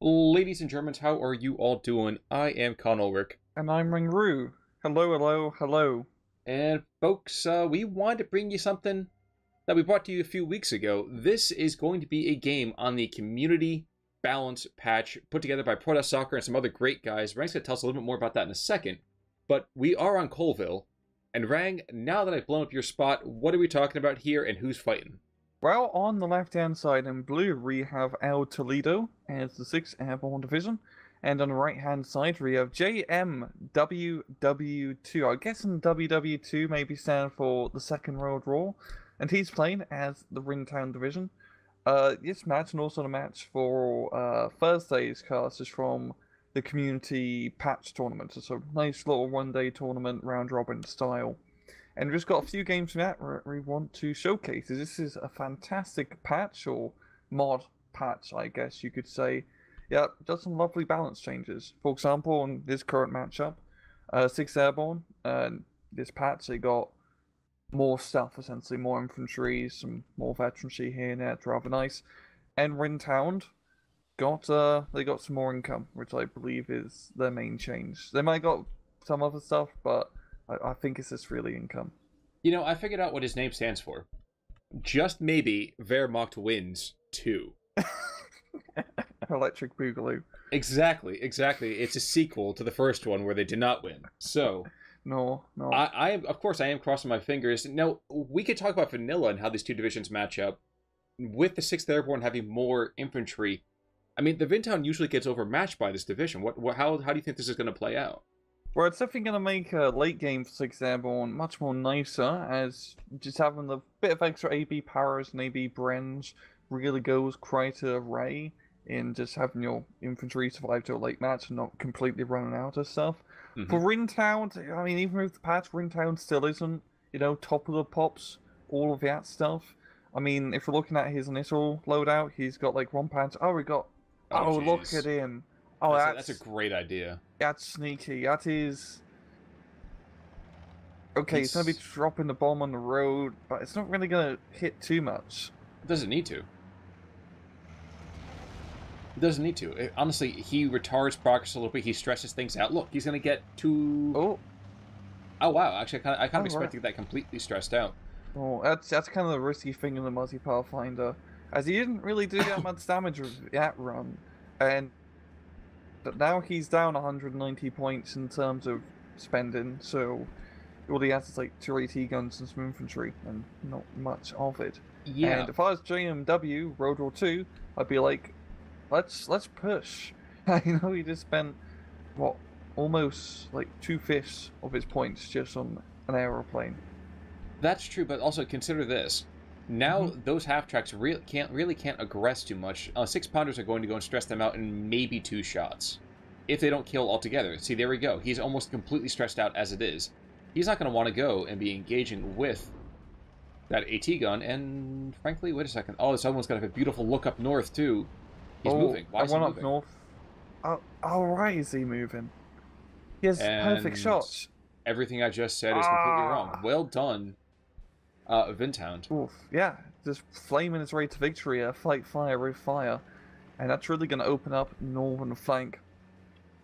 Ladies and Germans, how are you all doing? I am Con Ulrich. And I'm Ringru. Hello, hello, hello. And folks, we wanted to bring you something that we brought to you a few weeks ago. This is going to be a game on the community balance patch put together by ProtossZocker and some other great guys. Rang's going to tell us a little bit more about that in a second. But we are on Colleville. And Rang, now that I've blown up your spot, what are we talking about here and who's fighting? Well, on the left-hand side in blue, we have aletoledo as the 6th Airborne Division. And on the right-hand side, we have JMWW2. I'm guessing WW2 maybe stand for the Second World War. And he's playing as the Windhund Division. This match and also the match for Thursday's cast is from the community patch tournament. It's a nice little one-day tournament, round-robin style. And we've just got a few games from that we want to showcase. This is a fantastic patch, or mod patch, I guess you could say. Yeah, does some lovely balance changes. For example, in this current matchup, 6th Airborne, this patch, they got more stuff, essentially, more infantry, some more veterancy here and there. It's rather nice. And Windhund they got some more income, which I believe is their main change. They might got some other stuff, but I think it's just really income. You know, I figured out what his name stands for. Just maybe Wehrmacht wins 2. Electric Boogaloo. Exactly. It's a sequel to the first one where they did not win. So, no. Of course, I am crossing my fingers. Now, we could talk about vanilla and how these two divisions match up. With the 6th Airborne having more infantry, I mean, the Windhund usually gets overmatched by this division. How do you think this is going to play out? Well, it's definitely going to make a late game for 6th Airborne much more nicer, as just having a bit of extra AB powers and AB Brens really goes quite a array in just having your infantry survive to a late match and not completely running out of stuff. Mm-hmm. For Windhund, I mean, even with the patch, Windhund still isn't, top of the pops, all of that stuff. I mean, if we're looking at his initial loadout, he's got like one patch. Oh, we got... Oh, look at him. Oh, that's a great idea. That's sneaky. That is... Okay, he's going to be dropping the bomb on the road, but it's not really going to hit too much. It doesn't need to. Honestly, he retards progress a little bit. He stresses things out. Look, he's going to get to... Oh, wow. Actually, I kind of expected that completely stressed out. Oh, that's kind of the risky thing in the multi-pathfinder, as he didn't really do that much damage with that run, but now he's down 190 points in terms of spending, so all he has is like 2 AT guns and some infantry, and not much of it. Yeah. And if I was JMW World War 2, I'd be like, let's push. He just spent almost like 2/5 of his points just on an aeroplane. That's true, but also consider this. Now those half-tracks can't aggress too much. 6-pounders are going to go and stress them out in maybe 2 shots. If they don't kill altogether. See, there we go. He's almost completely stressed out as it is. He's not going to want to go and be engaging with that AT gun, and frankly, wait a second. Oh, this other one's got a beautiful look up north, too. He's moving. Why is he moving? Up north. Oh, right, is he moving? He has perfect shots. Everything I just said is completely wrong. Well done, Windhund. Oof, yeah, just flaming his way to victory, fight fire with fire. And that's really going to open up northern flank.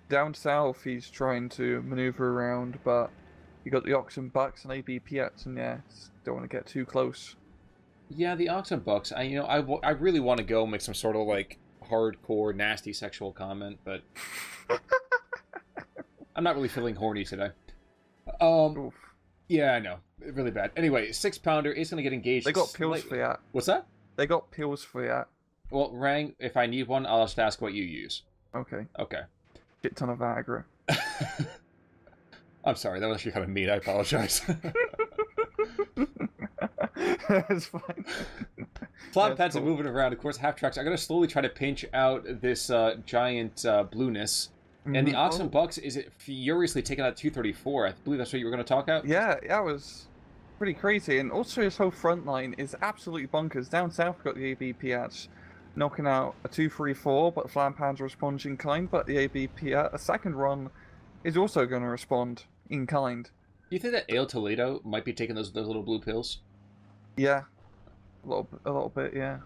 Down south, he's trying to maneuver around, but you got the Oxen Bucks and AB Piets, and yeah, don't want to get too close. Yeah, the Oxen Bucks, I really want to go make some sort of, like, hardcore, nasty sexual comment, but I'm not really feeling horny today. Oof. Yeah, I know. Really bad. Anyway, 6-pounder is going to get engaged. They got pills for that. What's that? They got pills for that. Well, Rang, if I need one, I'll just ask what you use. Okay. Okay. Shit ton of Viagra. I'm sorry, that was actually kind of mean. I apologize. It's fine. Flat pads are moving around. Of course, half-tracks are going to slowly try to pinch out this giant blueness. And the Oxen Bucks is furiously taking out 234. I believe that's what you were going to talk about? Yeah, that was pretty crazy. And also his whole front line is absolutely bonkers. Down south, we've got the ABPH knocking out a 234, but the flank pads respond in kind. But the ABPH, a second run, is also going to respond in kind. Do you think that aletoledo might be taking those little blue pills? Yeah, a little bit, yeah.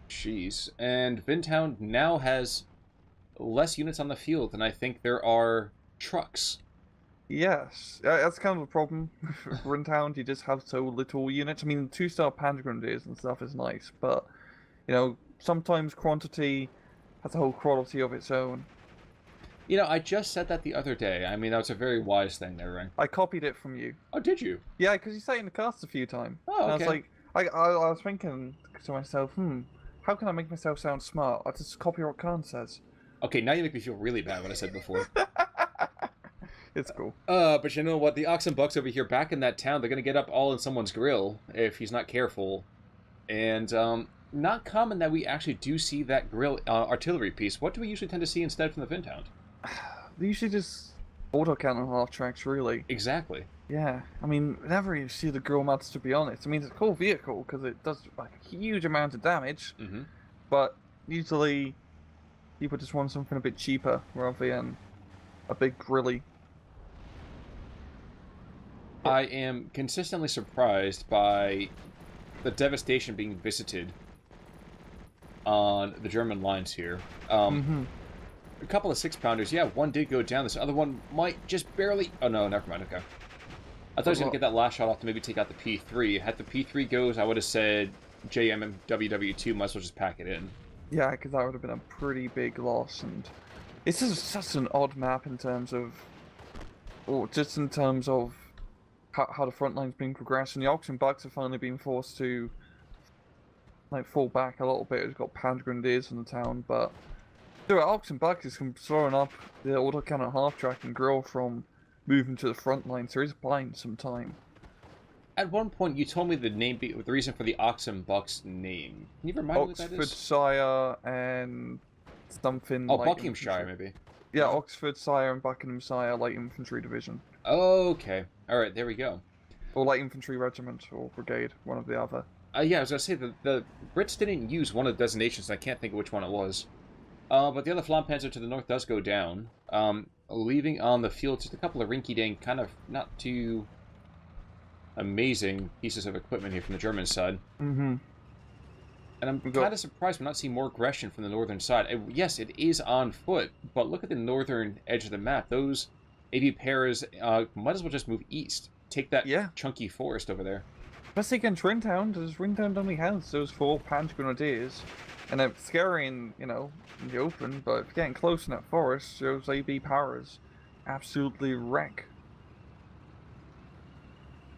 Jeez. And Windhund now has less units on the field than I think there are trucks. Yes, that's kind of a problem. Windhund, you just have so little units. I mean, 2-star Panda Grenadiers and stuff is nice, but, you know, sometimes quantity has a whole quality of its own. You know, I just said that the other day. I mean, that was a very wise thing there, Ring. I copied it from you. Oh, did you? Yeah, because you say it in the cast a few times. Oh, okay. And I was like, I was thinking to myself, how can I make myself sound smart? I just copy what Khan says. Okay, now you make me feel really bad what I said before. It's cool. But you know what? The Ox and Bucks over here back in that town, they're going to get up all in someone's grill if he's not careful. And, not common that we actually do see that grill artillery piece. What do we usually tend to see instead from the Windhund? They usually just auto-cannon half-tracks, really. Exactly. Yeah, I mean, whenever you see the grill mods, to be honest, I mean, it's a cool vehicle because it does like a huge amount of damage, but usually people just want something a bit cheaper rather than a big grilly. I am consistently surprised by the devastation being visited on the German lines here. A couple of 6-pounders, yeah, one did go down. This other one might just barely... Oh, no, never mind, okay. I thought I was going to get that last shot off to maybe take out the P3. Had the P3 goes, I would have said JMWW2 might as well just pack it in. Yeah, because that would have been a pretty big loss, and it's just such an odd map in terms of... Or just in terms of how the front line's been progressing. The Ox and Bucks have finally been forced to like fall back a little bit. It's got Panda Grenadiers in the town, but the Ox and Bucks is slowing up the autocannon half-track and grill from moving to the front line, so he's buying some time. At one point, you told me the reason for the Ox and Bucks name. Can you remind me what that is? Oxfordshire and something. Oh, Buckinghamshire, maybe. Yeah, Oxfordshire and Buckinghamshire Light Infantry Division. Okay. Alright, there we go. Or Light Infantry Regiment, or Brigade, one of the other. Yeah, I was going to say, the Brits didn't use one of the designations, and I can't think of which one it was. But the other Flammpanzer to the north does go down, leaving on the field just a couple of rinky-dink, kind of not too amazing pieces of equipment here from the German side. And I'm kind of surprised we're not seeing more aggression from the northern side. Yes, it is on foot, but look at the northern edge of the map. Those AV pairs might as well just move east. Take that chunky forest over there. Especially against Windhund, because Windhund only has those 4 Panda Grenadiers. And they're scary in, you know, in the open, but if you're getting close in that forest, those AB powers absolutely wreck.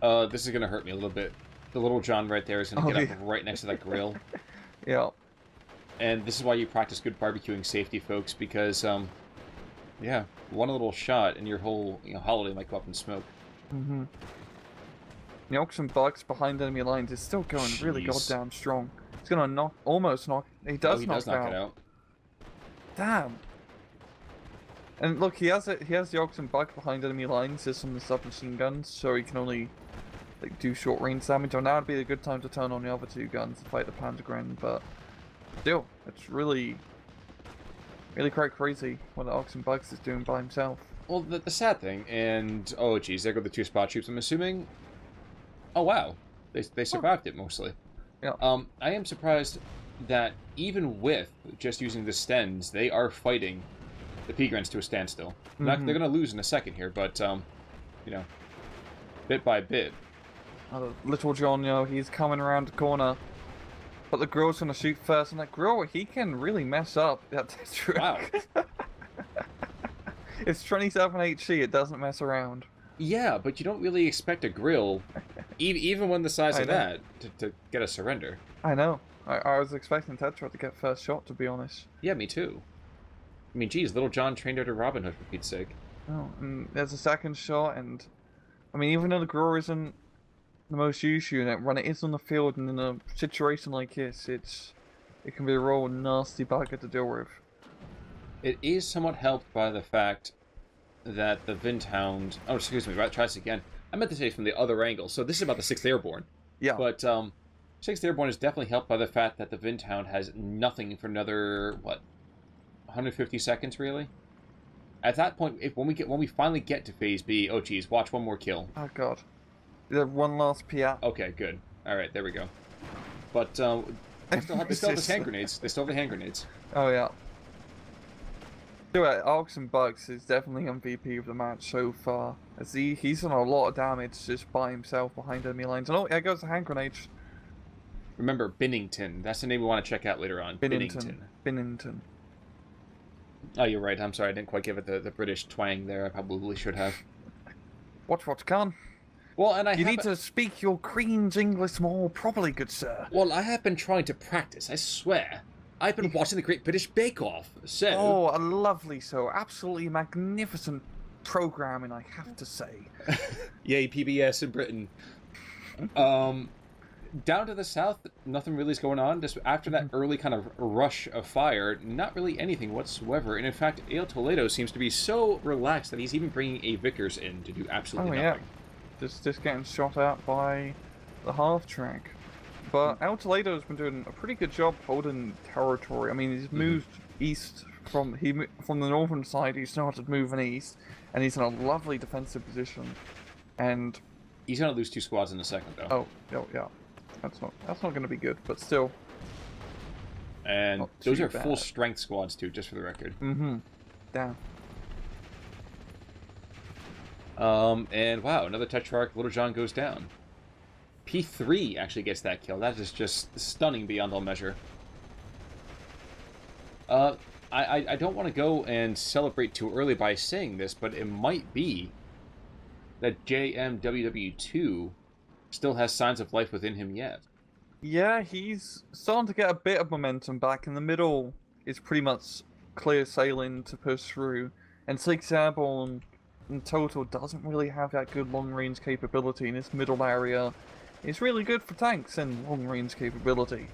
This is going to hurt me a little bit. The little John right there is going to get up right next to that grill. Yeah. And this is why you practice good barbecuing safety, folks, because, yeah, one little shot and your whole holiday might go up in smoke. The Ox and Bucks behind enemy lines is still going really goddamn strong. He's gonna almost knock. He does knock it out. Damn. And look, he has the Ox and Buck behind enemy lines. There's some of the submachine guns, so he can only like do short range damage. Or now would be a good time to turn on the other 2 guns to fight the Panda Gren, but still, it's really quite crazy what the Ox and Bucks is doing by himself. Well, the sad thing, and oh geez, there go the 2 spot troops. I'm assuming. Oh wow, they survived it mostly. Yeah. I am surprised that even with just using the Stens, they are fighting the P-Grens to a standstill. They're going to lose in a second here, but, you know, bit by bit. Little John, he's coming around the corner, but the grill's going to shoot first, and that grill, he can really mess up that truck. Wow. It's 27 HC, it doesn't mess around. Yeah, but you don't really expect a grill, even when the size of that, to get a surrender. I know. I was expecting Tetra to get first shot, to be honest. Yeah, me too. I mean, geez, Little John trained under Robin Hood, for Pete's sake. Oh, and there's a second shot, and I mean, even though the grill isn't the most used unit, when it is on the field and in a situation like this, it can be a real nasty bugger to deal with. It is somewhat helped by the fact that the Windhund... Oh, excuse me, try this again. I meant to say from the other angle. So this is about the 6th Airborne. Yeah. But 6th Airborne is definitely helped by the fact that the Windhund has nothing for another, what, 150 seconds, really? At that point, when we finally get to Phase B, oh geez, watch one more kill. Oh god. They have one last PR. Okay, good. Alright, there we go. But, they still have the hand grenades. They still have the hand grenades. Oh, yeah. Arcs and Bugs is definitely MVP of the match so far. As he's done a lot of damage just by himself behind enemy lines. And oh, there goes the hand grenades. Remember, Binnington. That's the name we want to check out later on. Binnington. Oh, you're right. I'm sorry. I didn't quite give it the British twang there. I probably should have. Watch what's gone. Well, and you need to speak your Queen's English more properly, good sir. Well, I have been trying to practice, I swear. I've been watching the Great British Bake Off, so... Oh, a lovely show. Absolutely magnificent programming, I have to say. Yay, PBS in Britain. Down to the south, nothing really is going on. Just after that early kind of rush of fire, not really anything whatsoever. And in fact, aletoledo seems to be so relaxed that he's even bringing a Vickers in to do absolutely nothing. Yeah. Just getting shot at by the half track. But aletoledo's been doing a pretty good job holding territory. I mean, he's moved east from the northern side. He started moving east, and he's in a lovely defensive position. And he's gonna lose 2 squads in a second, though. Oh, yeah. That's not going to be good, but still. And those are full strength squads too, just for the record. Damn. And wow, another Tetrarch. Little John goes down. P3 actually gets that kill. That is just stunning beyond all measure. I don't want to go and celebrate too early by saying this, but it might be that JMWW2 still has signs of life within him yet. Yeah, he's starting to get a bit of momentum back. In the middle is pretty much clear sailing to push through, and 6th Airborne in total doesn't really have that good long-range capability in this middle area. It's really good for tanks and long-range capability.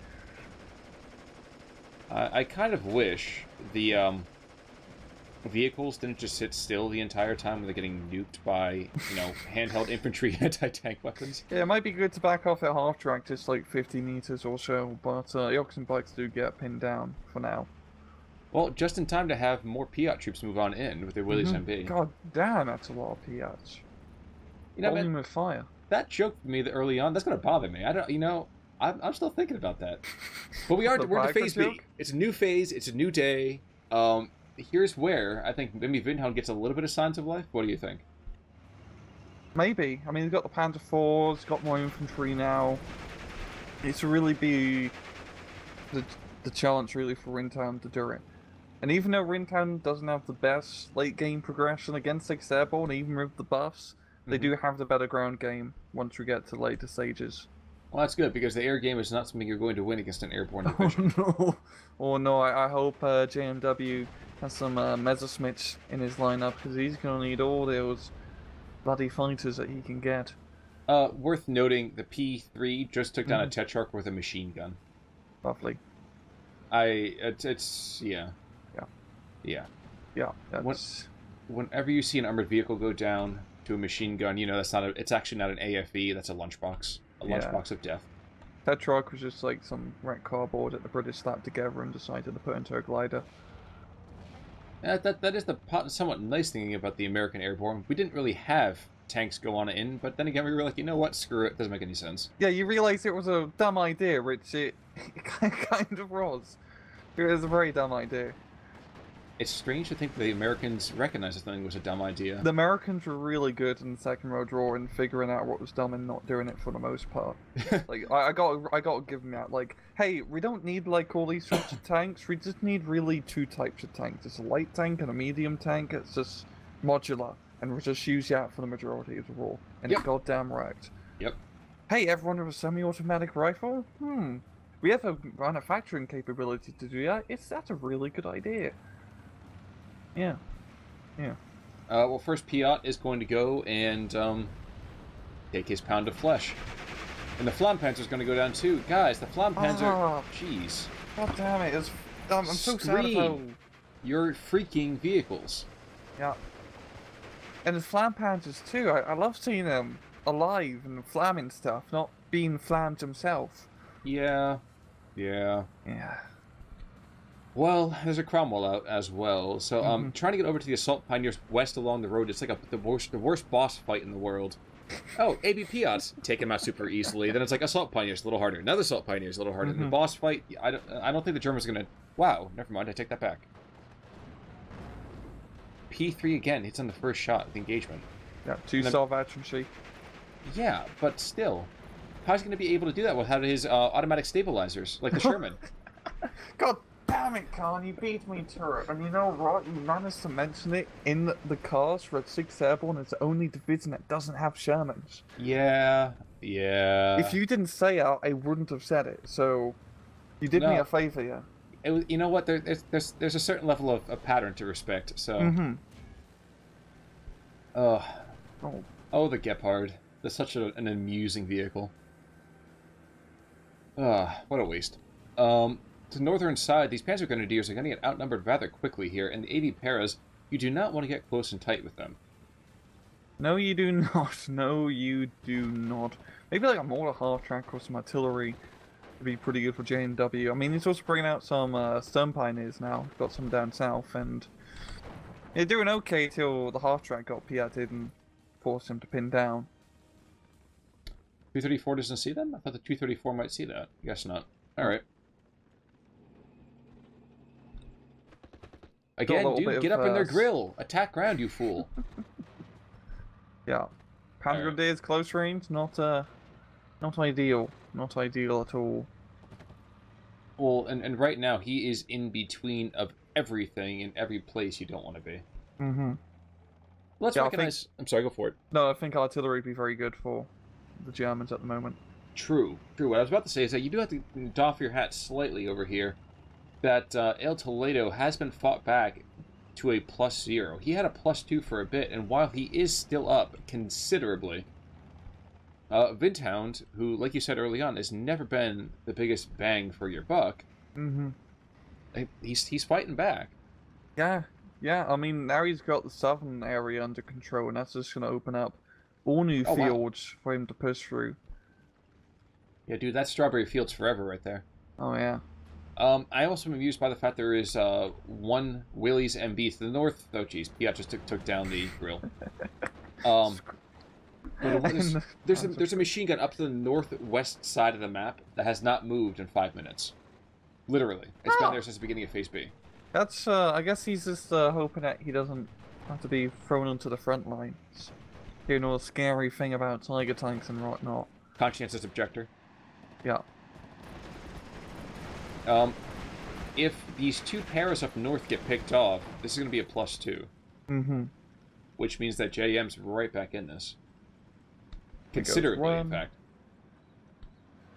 I kind of wish the vehicles didn't just sit still the entire time when they're getting nuked by, you know, handheld infantry anti-tank weapons. Yeah, it might be good to back off at half track, just like 50 meters or so, but the oxen bikes do get pinned down for now. Well, just in time to have more Piat troops move on in with their Willys MB. God damn, that's a lot of Piats. You know, volume of fire. That joked me that early on. That's gonna bother me. I don't, you know, I'm still thinking about that. But we're in phase B. It's a new phase. It's a new day. Here's where I think maybe Windhund gets a little bit of signs of life. What do you think? Maybe. I mean, he's got the Panther 4s, got more infantry now. It's really be the challenge really for Windhund to do it. And even though Windhund doesn't have the best late game progression against 6th Airborne, even with the buffs, they do have the better ground game once we get to later stages. Well, that's good, because the air game is not something you're going to win against an airborne division. Oh no, I hope JMW has some Messerschmitts in his lineup, because he's going to need all those bloody fighters that he can get. Worth noting, the P3 just took down a Tetrarch with a machine gun. Lovely. Yeah. Whenever you see an armored vehicle go down to a machine gun, you know it's actually not an AFE, that's a lunchbox. A lunchbox of death. Tetrarch was just like some wrecked cardboard that the British slapped together and decided to put into a glider. That is the somewhat nice thing about the American Airborne. We didn't really have tanks go on in, but then again we were like, you know what, screw it, doesn't make any sense. Yeah, you realize it was a dumb idea, which it kind of was. It was a very dumb idea. It's strange to think the Americans recognized that something was a dumb idea. The Americans were really good in the Second World War in figuring out what was dumb and not doing it for the most part. Like I got to give them that. Like, hey, we don't need like all these sorts of tanks. We just need really 2 types of tanks. It's a light tank and a medium tank. It's just modular, and we'll just use that for the majority of the war. And it's goddamn wrecked. Yep. Hey, everyone with a semi-automatic rifle? We have a manufacturing capability to do that. That's a really good idea. Yeah. Well, first Piat is going to go and take his pound of flesh. And the Flampanzer is going to go down too. Guys, the Flampanzer... Jeez. God damn it. I'm so sad about... Your freaking vehicles. Yeah. And the Flampanzers too. I love seeing them alive and flamming stuff, not being flammed himself. Yeah. Well, there's a Cromwell out as well, so trying to get over to the Assault Pioneers west along the road, it's like the worst boss fight in the world. Oh, AB Piats, take him out super easily. Then it's like Assault Pioneers, a little harder. Another Assault Pioneers, a little harder. And the boss fight, I don't think the Germans are gonna... Wow, never mind, I take that back. P3 again hits on the first shot of the engagement. Yeah, 2-star veterancy. Yeah, but still. How's he going to be able to do that without his automatic stabilizers, like the Sherman? God damn it, Khan, you beat me to it. And you know what? You managed to mention it in the cast for 6th Airborne. It's the only division that doesn't have Shermans. Yeah. If you didn't say it, I wouldn't have said it. So, you did me a favor, yeah. You know what? There's a certain level of pattern to respect. So. Oh, the Gepard. That's such an amusing vehicle. What a waste. To the northern side, these Panzer Grenadiers are going to get outnumbered rather quickly here, and the AV Paras, you do not want to get close and tight with them. No, you do not. No, you do not. Maybe like a mortar half-track or some artillery would be pretty good for JMW. I mean, he's also bringing out some Stern Pioneers now. Got some down south, and they're doing okay till the half-track got piated and forced him to pin down. 234 doesn't see them? I thought the 234 might see that. Guess not. Alright. Again, dude, get up in their grill! Attack ground, you fool! Yeah. Panzer Grenadiers close range, not ideal. Not ideal at all. Well, and right now, he is in between of everything in every place you don't want to be. Let's recognize... I'm sorry, go for it. No, I think artillery would be very good for the Germans at the moment. True. What I was about to say is that you do have to doff your hat slightly over here. That aletoledo has been fought back to a +0. He had a +2 for a bit, and while he is still up considerably, Windhund, who, like you said early on, has never been the biggest bang for your buck, he's fighting back. Yeah. I mean, now he's got the southern area under control, and that's just going to open up all new fields for him to push through. Yeah, dude, that's Strawberry Fields forever right there. Oh, yeah. I also am amused by the fact there is one Willys MB to the north. Oh, jeez. Yeah, just took down the grill. There's a machine gun up to the northwest side of the map that has not moved in 5 minutes. Literally. It's been there since the beginning of Phase B. That's, I guess he's just hoping that he doesn't have to be thrown onto the front lines. You know, the scary thing about Tiger tanks and whatnot. Conscientious objector. Yeah. If these two pairs up north get picked off, this is going to be a +2. Which means that JM's right back in this. Considerably, in fact.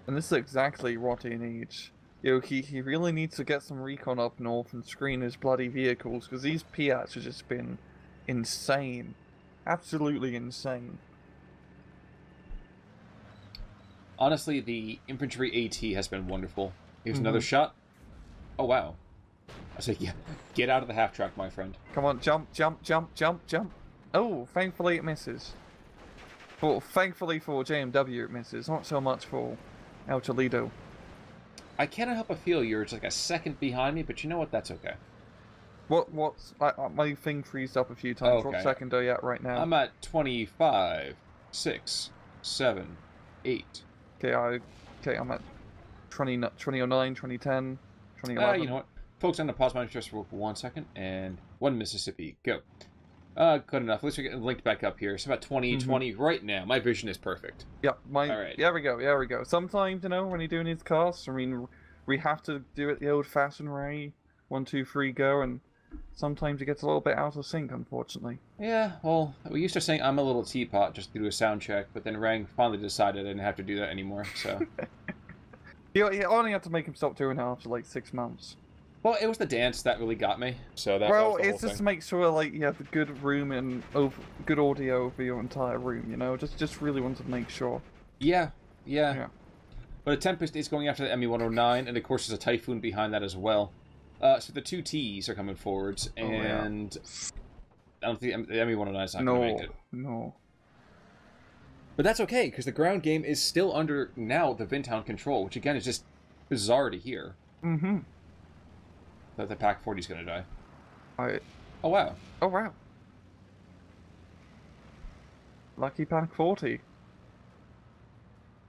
And this is exactly what he needs. You know, he really needs to get some recon up north and screen his bloody vehicles, because these Piats have just been insane. Absolutely insane. Honestly, the infantry AT has been wonderful. Here's another shot. Oh, wow. I say, yeah, get out of the half-track, my friend. Come on, jump, jump, jump, jump, jump. Oh, thankfully it misses. Well, thankfully for JMW it misses, not so much for aletoledo. I cannot help but feel you're just like a second behind me, but you know what? That's okay. My thing freezed up a few times. Okay. What second are you at right now? I'm at 25, 6, 7, 8. Okay, I'm at 2009, 2010, 2011. You know what? Folks, I'm going to pause my just for 1 second, and 1 Mississippi, go. Good enough. Let's get linked back up here. It's about 2020 right now. My vision is perfect. Yeah, All right. There we go. Sometimes, you know, when you're doing these casts, I mean, we have to do it the old-fashioned way. 1, 2, 3, go, and sometimes it gets a little bit out of sync, unfortunately. Yeah, well, we used to saying I'm a little teapot just to do a sound check, but then Rang finally decided I didn't have to do that anymore, so... He only had to make him stop doing it after, like, 6 months. Well, it was the dance that really got me, so that well, was the whole it's just thing. to make sure, like, you have the good room and good audio over your entire room, you know? Just really wanted to make sure. Yeah. But a Tempest is going after the ME-109, and of course there's a Typhoon behind that as well. So the two Ts are coming forwards, and I don't think the ME-109 is not going to make it. No. But that's okay, because the ground game is still under, now, the Windhund control, which again is just bizarre to hear. That the Pac-40 is going to die. Oh, wow. Oh, wow. Lucky Pac-40.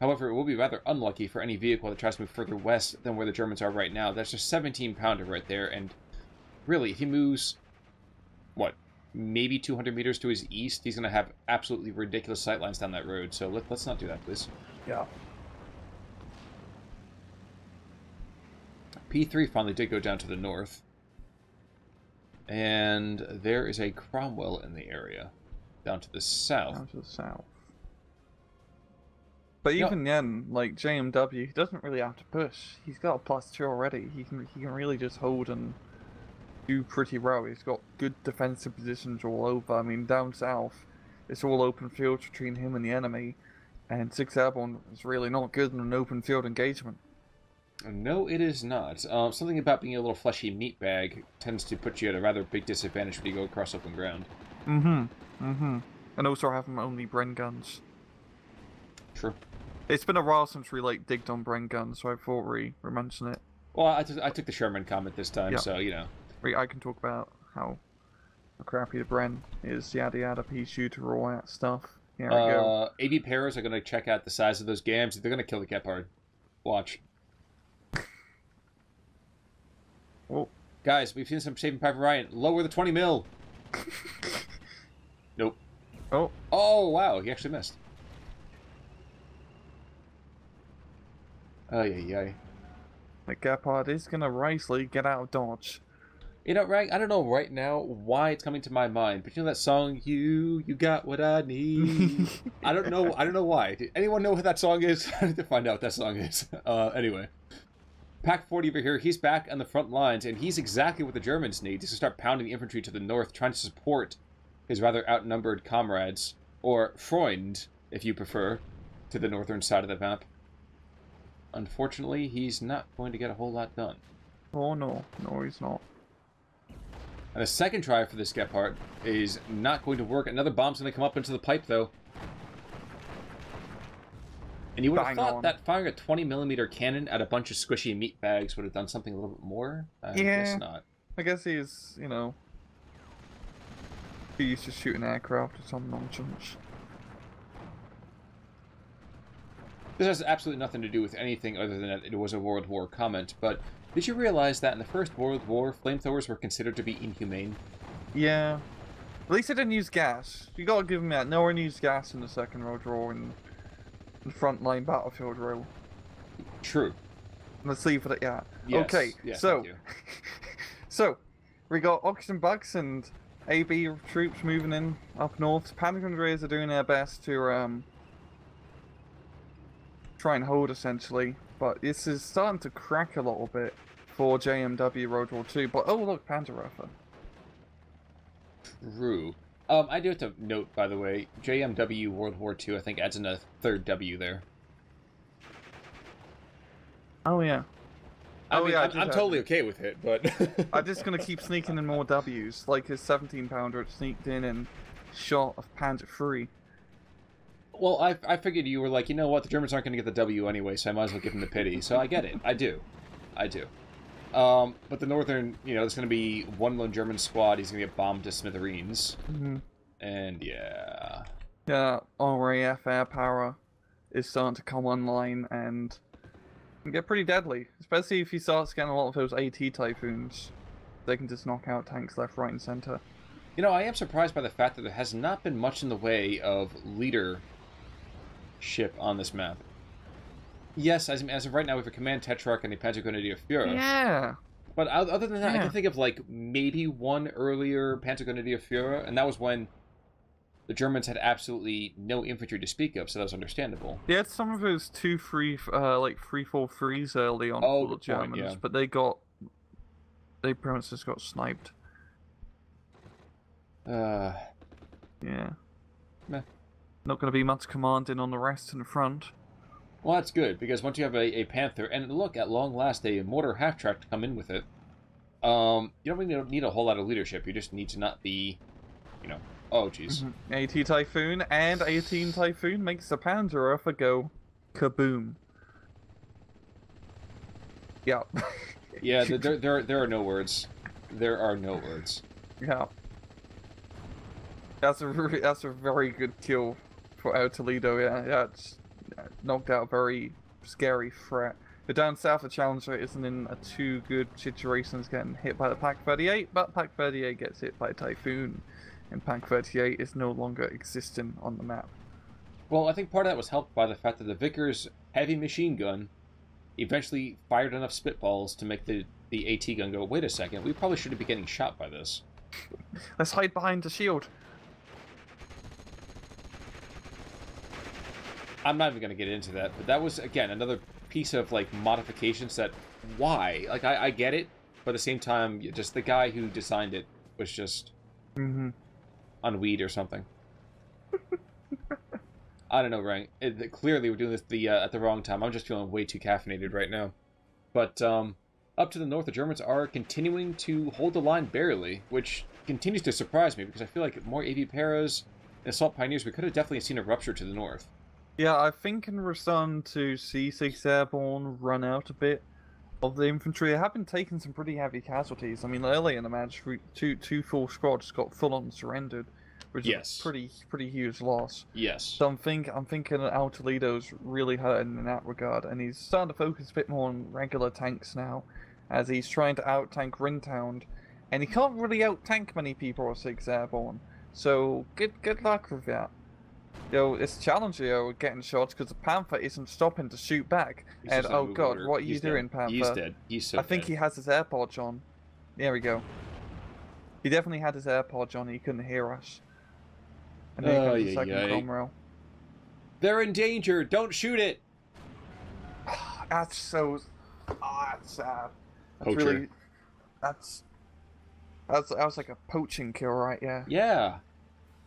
However, it will be rather unlucky for any vehicle that tries to move further west than where the Germans are right now. That's just 17-pounder right there, and really, if he moves, what, maybe 200 meters to his east, he's going to have absolutely ridiculous sightlines down that road. So let's not do that, please. Yeah. P3 finally did go down to the north. And there is a Cromwell in the area. Down to the south. Down to the south. But even then, like, JMW, he doesn't really have to push. He's got a +2 already. He can really just hold and do pretty well. He's got good defensive positions all over. I mean, down south, it's all open field between him and the enemy. And 6th Airborne is really not good in an open field engagement. No, it is not. Something about being a little fleshy meat bag tends to put you at a rather big disadvantage when you go across open ground. And also having only Bren guns. True. It's been a while since we, like, digged on Bren guns, so I thought we mention it. Well, I took the Sherman comment this time, so, you know. I can talk about how crappy the Bren is, yada yada, pea shooter, all that stuff. Here we go. AB pairs are going to check out the size of those gams. They're going to kill the Gepard. Watch. Oh. Guys, we've seen some Saving Private Ryan. Lower the 20 mil. Nope. Oh. Oh, wow. He actually missed. Oh, yeah. The Gepard is going to wisely get out of dodge. You know, Rag, I don't know right now why it's coming to my mind, but you know that song, You Got What I Need? I don't know why. Did anyone know what that song is? I need to find out what that song is. Anyway. Pack 40 over here, he's back on the front lines, and he's exactly what the Germans need. He's to start pounding the infantry to the north, trying to support his rather outnumbered comrades, or Freund, if you prefer, to the northern side of the map. Unfortunately, he's not going to get a whole lot done. Oh no, no he's not. And a second try for this Gepard is not going to work. Another bomb's going to come up into the pipe, though. And you would have thought that firing a 20mm cannon at a bunch of squishy meat bags would have done something a little bit more. I guess not. I guess he's, you know, he used to shoot an aircraft or some nonsense. This has absolutely nothing to do with anything other than that it was a World War comment, but did you realize that in the First World War, flamethrowers were considered to be inhumane? Yeah. At least they didn't use gas. You gotta give them that. No one used gas in the Second World War in frontline battlefield role. True. Let's leave it at that. Yes. Okay, yes, so... so, we got Oxygen Bugs and AB troops moving in up north. Panic Andreas are doing their best to, try and hold, essentially. But this is starting to crack a little bit for JMW World War 2. But, oh look, Panzerwerfer. True. I do have to note, by the way, JMW World War II, I think, adds in a third W there. Oh, yeah. I mean, I'm totally okay with it, but... I'm just going to keep sneaking in more Ws, like his 17-pounder sneaked in and shot of Panzer III. Well, I figured you were like, you know what, the Germans aren't going to get the W anyway, so I might as well give them the pity. So I get it. I do. But the northern, you know, there's going to be one lone German squad. He's going to get bombed to smithereens. And yeah. Yeah, RAF air power is starting to come online and get pretty deadly. Especially if he starts getting a lot of those AT Typhoons. They can just knock out tanks left, right, and center. You know, I am surprised by the fact that there has not been much in the way of leadership on this map. Yes, as of right now, we have a Command Tetrarch and a Panzergrenadier Führer. Yeah. But other than that, I can think of, like, maybe one earlier Panzergrenadier Führer, and that was when the Germans had absolutely no infantry to speak of, so that was understandable. They had some of those 3-4-3s early on for the Germans, but they pretty much just got sniped. Yeah. Meh. Not going to be much commanding on the rest in the front. Well, that's good, because once you have a Panther, and look, at long last, a mortar half-track to come in with it, you don't really need a whole lot of leadership. You just need to not be, you know, oh, jeez. AT Typhoon and 18 Typhoon makes the Panzerwerfer go kaboom. Yeah. Yeah, there are no words. There are no words. Yeah. That's a very good kill for aletoledo. Yeah, it's knocked out a very scary threat. But down south, the Challenger isn't in a too good situation. It's getting hit by the Pak 38, but Pak 38 gets hit by Typhoon in Pack 38 is no longer existing on the map. Well, I think part of that was helped by the fact that the Vickers heavy machine gun eventually fired enough spitballs to make the AT gun go, wait a second, we probably shouldn't be getting shot by this. Let's hide behind the shield. I'm not even going to get into that, but that was, again, another piece of, like, modifications that, why? Like, I get it, but at the same time, just the guy who designed it was just on weed or something. I don't know, Ryan. Clearly, we're doing this at the wrong time. I'm just feeling way too caffeinated right now. But up to the north, the Germans are continuing to hold the line barely, which continues to surprise me because I feel like more AV Paras and Assault Pioneers, we could have definitely seen a rupture to the north. Yeah, I think we're starting to see 6th Airborne run out a bit of the infantry. They have been taking some pretty heavy casualties. I mean, early in the match, two full squads got full-on surrendered, which is a pretty huge loss. Yes. So I'm thinking aletoledo's really hurting in that regard, and he's starting to focus a bit more on regular tanks now, as he's trying to out-tank Windhund, and he can't really out-tank many people on 6th Airborne. So good luck with that. It's challenging getting shots because the Panther isn't stopping to shoot back. And oh god, what are you doing, Panther? He's dead. He's so I think he has his AirPods on. There we go. He definitely had his AirPods on. He couldn't hear us. And then comes the second Cromwell. They're in danger. Don't shoot it. That's so. That's sad. That's Poacher. really. That was like a poaching kill, right? Yeah. Yeah.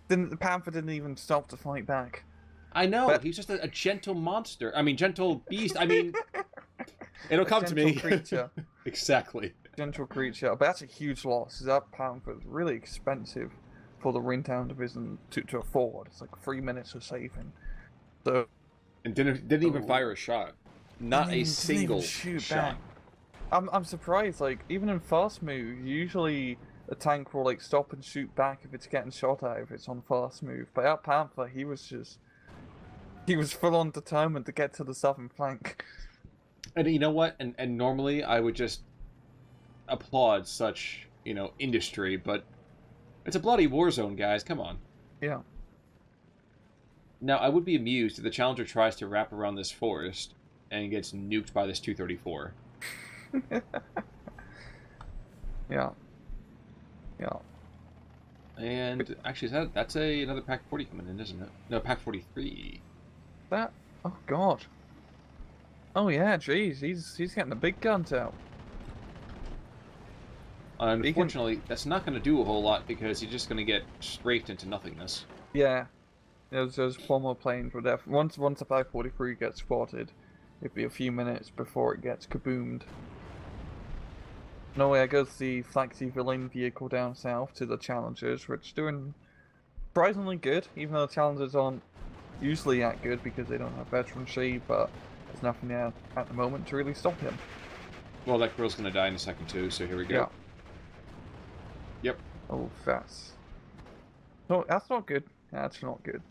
The Panther didn't even stop to fight back. I know. But he's just a gentle monster. I mean, gentle beast. I mean, it'll come to me. Gentle creature. Exactly. Gentle creature. But that's a huge loss. That Panther is really expensive for the Windhund division to afford. It's like 3 minutes of saving. So. And didn't even fire a shot. Not a single shot. I'm surprised. Like, even in fast move, usually a tank will like stop and shoot back if it's getting shot at if it's on fast move. But that Panther, he was full on determined to get to the southern flank. And you know what? And normally I would just applaud such, industry, but it's a bloody war zone, guys. Come on. Yeah. Now, I would be amused if the Challenger tries to wrap around this forest and gets nuked by this 234. Yeah. Yeah. And actually, that's another Pack 40 coming in, isn't it? No, Pack 43. That? Oh god. Oh yeah, jeez, he's getting the big guns out. Unfortunately, that's not going to do a whole lot because he's just going to get strafed into nothingness. Yeah. There's one more plane for death. Once the Pack 43 gets spotted, it'll be a few minutes before it gets kaboomed. No, there goes the Flaxy Villain vehicle down south to the Challengers, which are doing surprisingly good, even though the Challengers aren't usually that good because they don't have veterancy, but there's nothing there at the moment to really stop him. Well, that girl's going to die in a second too, so here we go. Yeah. Yep. Oh, fast. No, that's not good. That's not good.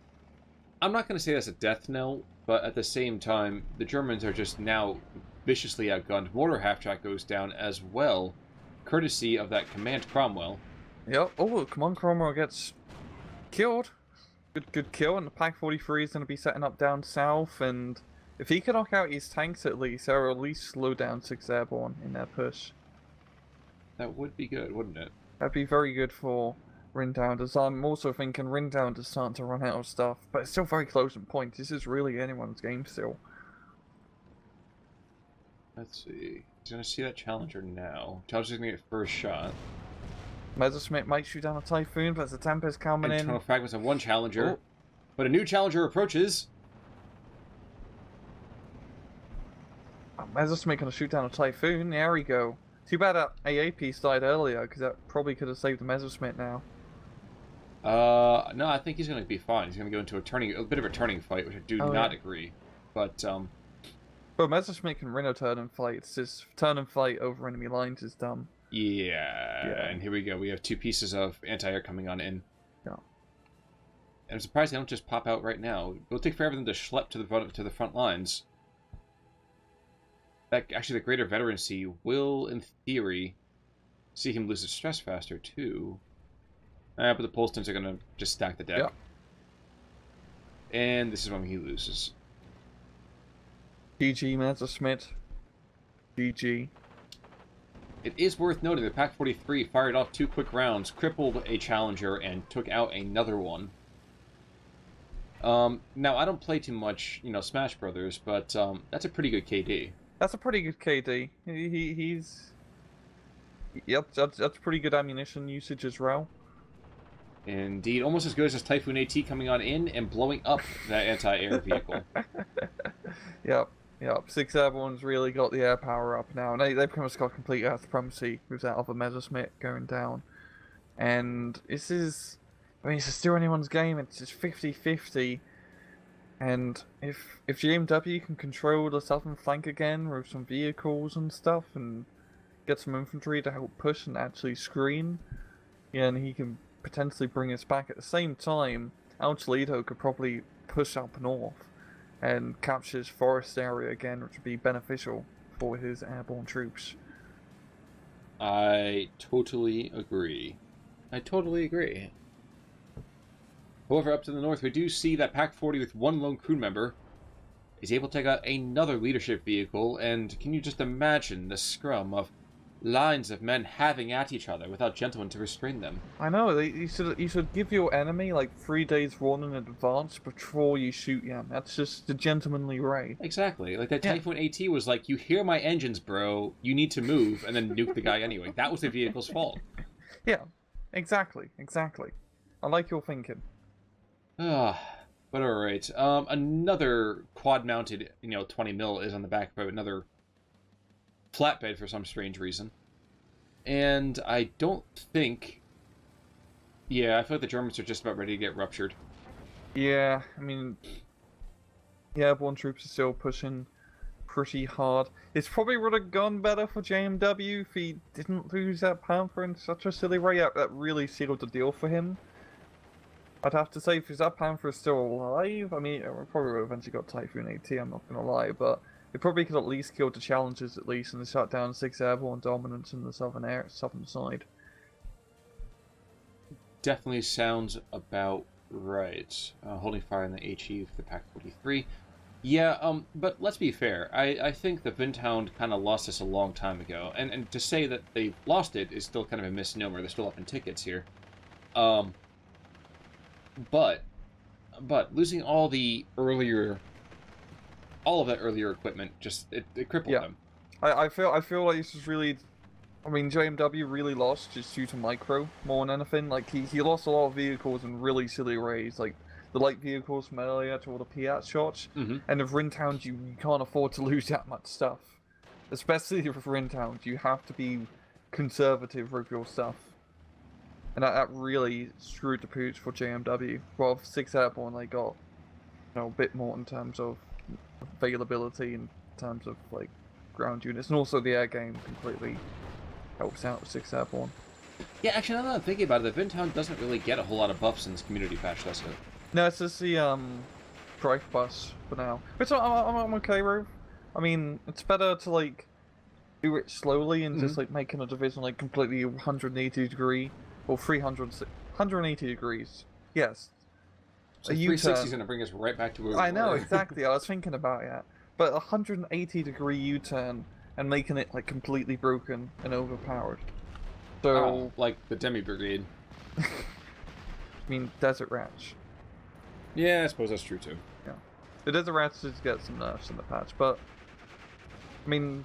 I'm not going to say that's a death knell, but at the same time, the Germans are just now viciously outgunned. Mortar half-track goes down as well, courtesy of that Command Cromwell. Yep. Oh, Command Cromwell gets killed. Good kill, and the Pack 43 is going to be setting up down south, and if he can knock out his tanks at least, that will at least slow down 6th Airborne in their push. That would be good, wouldn't it? That'd be very good for Windhund, as I'm also thinking Windhund is starting to run out of stuff, but it's still very close in points. This is really anyone's game still. Let's see. He's going to see that Challenger now. Challenger's going to get first shot. Messerschmitt might shoot down a Typhoon, but there's a Tempest coming in. Internal fragments of one Challenger. But a new Challenger approaches. Messerschmitt going to shoot down a Typhoon. There we go. Too bad that AAP died earlier, because that probably could have saved the Messerschmitt now. No, I think he's going to be fine. He's going to go into a bit of a turning fight, which I do not agree. But, But Messerschmitt can win a turn and fight. It's just turn and fight over enemy lines is dumb. Yeah, and here we go. We have two pieces of anti-air coming on in. Yeah. And I'm surprised they don't just pop out right now. It'll take forever for them to schlep to the front lines. Actually, the greater veterancy will, in theory, see him lose his stress faster, too. But the Polstons are going to just stack the deck. Yeah. And this is when he loses. GG, Messerschmitt. GG. It is worth noting that Pac-43 fired off 2 quick rounds, crippled a challenger, and took out another one. Now, I don't play too much, Smash Brothers, but that's a pretty good KD. That's a pretty good KD. He's... Yep, that's pretty good ammunition usage as well. Indeed, almost as good as this Typhoon AT coming on in and blowing up that anti-air vehicle. Yep. 6th Airborne's really got the air power up now. And they pretty much got complete air supremacy with that other Messerschmitt going down. And this is... I mean, it's still anyone's game. It's just 50-50. And if JMW can control the southern flank again with some vehicles and stuff and get some infantry to help push and actually screen, yeah, and he can potentially bring us back at the same time, aletoledo could probably push up north and capture his forest area again, which would be beneficial for his airborne troops. I totally agree. However, up to the north, we do see that Pac-40 with 1 lone crew member is able to take out another leadership vehicle, and can you just imagine the scrum of lines of men having at each other without gentlemen to restrain them? I know, you should give your enemy like 3 days warning in advance before you shoot him. That's just the gentlemanly way. Exactly. Like that Typhoon AT was like, you hear my engines, bro, you need to move, and then nuke the guy anyway. That was the vehicle's fault. Yeah, exactly. I like your thinking. But alright. Another quad-mounted, 20 mil is on the back of another flatbed for some strange reason. And I don't think... Yeah, I feel like the Germans are just about ready to get ruptured. Yeah, I mean... The airborne troops are still pushing pretty hard. It probably would have gone better for JMW if he didn't lose that Panther in such a silly way. That really sealed the deal for him. I'd have to say, if that Panther is still alive, I mean, it probably would have eventually got Typhoon AT, I'm not going to lie, but it probably could at least kill the challengers at least, and they shut down 6th Airborne dominance in the southern side. Definitely sounds about right. Holding fire on the HE for the Pac-43. Yeah, but let's be fair. I think the Windhund kind of lost this a long time ago, and to say that they lost it is still kind of a misnomer. They're still up in tickets here. But losing all of that earlier equipment it crippled them. I feel like this is really, I mean, JMW really lost just due to micro more than anything. Like he lost a lot of vehicles in really silly ways, like the light vehicles from earlier to all the Piat shots. And with Windhund, you can't afford to lose that much stuff, especially with Windhund. You have to be conservative with your stuff. And that really screwed the pooch for JMW. Well, 6th Airborne, they got a bit more in terms of availability, in terms of like ground units, and also the air game completely helps out with 6th Airborne. Yeah, actually, now that I'm thinking about it, the Windhund doesn't really get a whole lot of buffs in this community patch, does it? No, it's just the drive bus for now, which I'm okay with. I mean, it's better to like do it slowly and just like making a division like completely 180 degree. Or 180 degrees. Yes. So 360 is going to bring us right back to where we were. I know, exactly. I was thinking about it. But a 180 degree U-turn and making it like completely broken and overpowered. So like the Demi Brigade. I mean, Desert Rats. Yeah, I suppose that's true too. Yeah. The Desert Rats just get some nerfs in the patch, but I mean,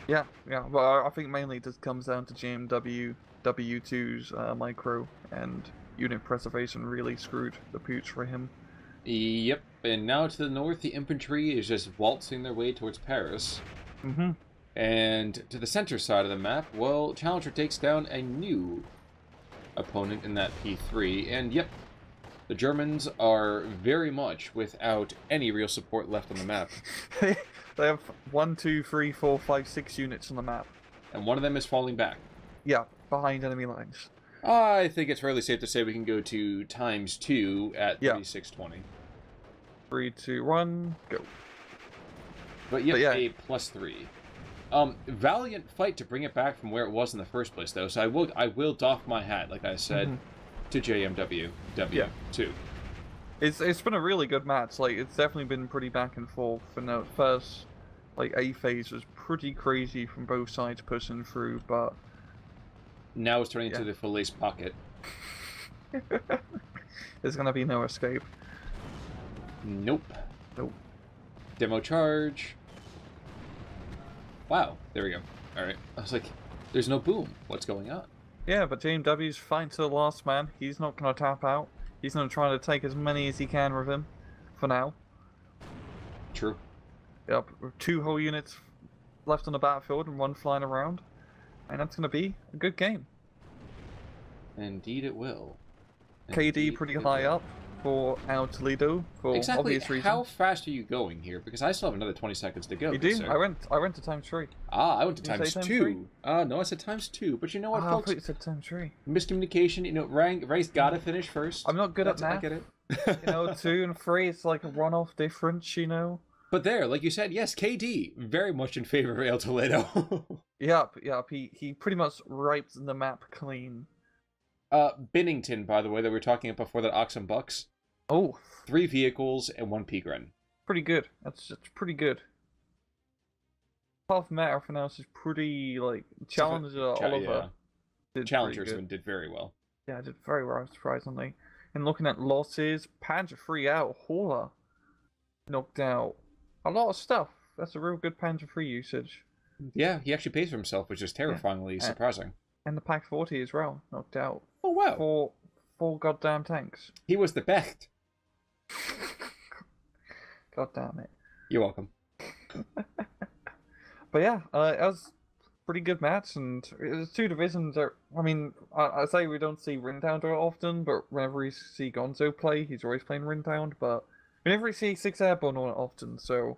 yeah. But I think mainly it just comes down to JMWW2's micro and unit preservation really screwed the pooch for him. Yep, and now to the north, the infantry is just waltzing their way towards Paris. And to the center side of the map, well, Challenger takes down a new opponent in that P3, and yep, the Germans are very much without any real support left on the map. They have 1, 2, 3, 4, 5, 6 units on the map. And one of them is falling back. Yeah, behind enemy lines. I think it's fairly safe to say we can go to ×2 at 3620. 3, 2, 1, go. But yeah, a +3. Valiant fight to bring it back from where it was in the first place, though. So I will doff my hat, like I said, to JMWW2. It's been a really good match. Like, it's definitely been pretty back and forth. And the first, like, A phase was pretty crazy from both sides pushing through, but... Now it's turning into the full ace pocket. There's gonna be no escape. Nope. Nope. Demo charge. Wow, there we go. Alright. I was like, there's no boom. What's going on? Yeah, but JMW's fighting to the last man. He's not gonna tap out. He's gonna try to take as many as he can with him. For now. True. Yep. 2 whole units left on the battlefield and 1 flying around. And that's gonna be a good game. Indeed it will. KD pretty high up for aletoledo for obvious reasons. How fast are you going here? Because I still have another 20 seconds to go. You do? Sir. I went to times 3. Ah, I went to times 2. 3? No, I said times 2. But you know what, I folks? thought you said times 3. Miscommunication. You know, Ray's gotta finish first. I'm not good at math. I get it. You know, 2 and 3, it's like a one-off difference, you know? But there, like you said, yes, KD, very much in favor of aletoledo. Yep. He pretty much wiped the map clean. Binnington, by the way, that we were talking about before, that Ox and Bucks. Oh. 3 vehicles and 1 Pigren. Pretty good. That's pretty good. Apart from that, everything else is pretty, like, Challenger, Oliver. Yeah. Challengers did very well. Yeah, did very well, surprisingly. And looking at losses, Panzer 3 out, Hauler knocked out. A lot of stuff. That's a real good Panzer 3 usage. Yeah, he actually pays for himself, which is terrifyingly surprising. And the Pack 40 as well, knocked out. Oh, wow. 4 goddamn tanks. He was the best. God damn it. You're welcome. But yeah, it was a pretty good match, and it was 2 divisions that, I mean, I say we don't see Rintown very often, but whenever we see Gonzo play, he's always playing Rintown, but whenever we see 6th Airborne on it often, so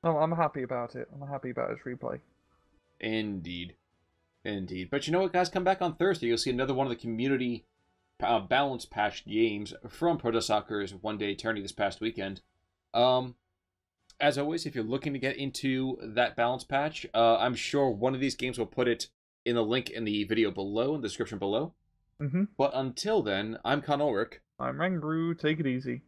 I'm happy about it. I'm happy about his replay. Indeed. But you know what, guys? Come back on Thursday. You'll see another one of the community balance patch games from ProtossZocker's one-day tourney this past weekend. As always, if you're looking to get into that balance patch, I'm sure one of these games will put it in the link in the video below, in the description below. Mm-hmm. But until then, I'm Con Ulrich. I'm Rangru. Take it easy.